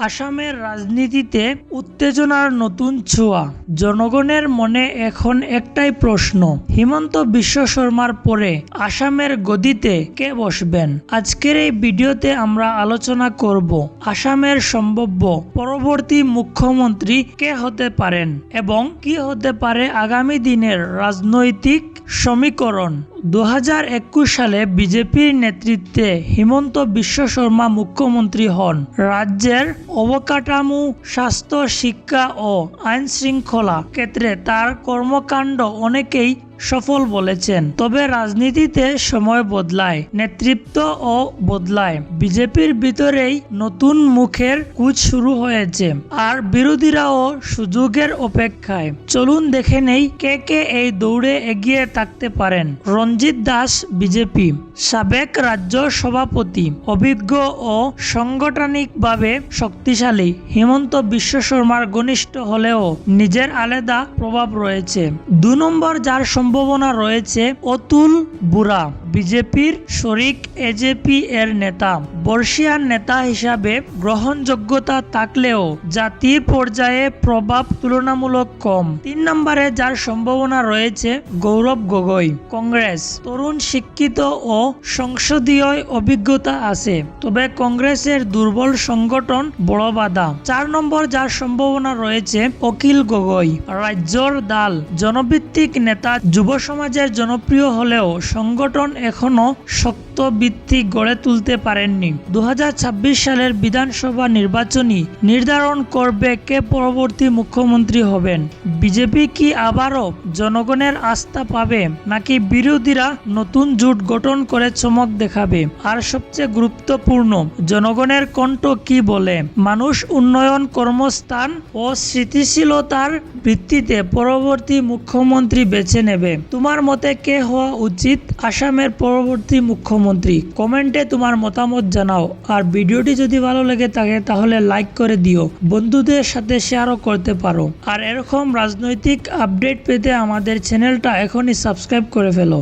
আসামের রাজনীতিতে উত্তেজনার নতুন ছোঁয়া। জনগণের মনে এখন একটাই প্রশ্ন, হিমন্ত বিশ্ব শর্মার পরে আসামের গদিতে কে বসবেন? আজকের এই ভিডিওতে আমরা আলোচনা করব আসামের সম্ভাব্য পরবর্তী মুখ্যমন্ত্রী কে হতে পারেন এবং কি হতে পারে আগামী দিনের রাজনৈতিক সমীকরণ। 2021 সালে বিজেপির নেতৃত্বে হিমন্ত বিশ্ব শর্মা মুখ্যমন্ত্রী হন। রাজ্যের অবকাঠামো, স্বাস্থ্য, শিক্ষা ও আইন শৃঙ্খলা ক্ষেত্রে তার কর্মকাণ্ড অনেকেই সফল বলেছেন। তবে রাজনীতিতে সময় বদলায়, নেতৃত্বও বদলায়। বিজেপির ভিতরেই নতুন মুখের কুচ শুরু হয়েছে, আর বিরোধীরাও সুযোগের অপেক্ষায়। চলুন দেখে নেই কে কে এই দৌড়ে এগিয়ে থাকতে পারেন। রঞ্জিত দাস, বিজেপি সাবেক রাজ্য সভাপতি, অভিজ্ঞ ও সাংগঠনিকভাবে শক্তিশালী। হিমন্ত বিশ্ব শর্মার ঘনিষ্ঠ হলেও নিজের আলাদা প্রভাব রয়েছে। 2 নম্বর যার সম্ভাবনা রয়েছে অতুল বুরা, বিজেপির শরিক এজেপি এর নেতা। বর্ষীয়ান নেতা হিসাবে গ্রহণযোগ্যতা থাকলেও জাতীয় পর্যায়ে প্রভাব তুলনামূলক কম। 3 নম্বরে যার সম্ভাবনা রয়েছে গৌরব গগৈ, কংগ্রেস। তরুণ, শিক্ষিত ও সংসদীয় অভিজ্ঞতা আছে, তবে কংগ্রেসের দুর্বল সংগঠন বড় বাধা। 4 নম্বর যার সম্ভাবনা রয়েছে অখিল গগৈ, রাজ্যর দাল, জনভিত্তিক নেতা, যুব সমাজের জনপ্রিয় হলেও সংগঠন এখনো শক্ত ভিত্তি গড়ে তুলতে পারেননি। 2026 সালের বিধানসভা নির্বাচনই নির্ধারণ করবে কে পরবর্তী মুখ্যমন্ত্রী হবেন। বিজেপি কি আবারও জনগণের আস্থা পাবে, নাকি বিরোধীরা নতুন জোট গঠন করে চমক দেখাবে? আর সবচেয়ে গুরুত্বপূর্ণ, জনগণের কণ্ঠ কি বলে? মানুষ উন্নয়ন, কর্মস্থান ও স্থিতিশীলতার ভিত্তিতে পরবর্তী মুখ্যমন্ত্রী বেছে নেবে। তোমার মতে কে হওয়া উচিত আসামের পরবর্তী মুখ্যমন্ত্রী? কমেন্টে তোমার মতামত জানাও। আর ভিডিওটি যদি ভালো লেগে থাকে তাহলে লাইক করে দিও, বন্ধুদের সাথে শেয়ারও করতে পারো। আর এরকম রাজনৈতিক আপডেট পেতে আমাদের চ্যানেলটা এখনই সাবস্ক্রাইব করে ফেলো।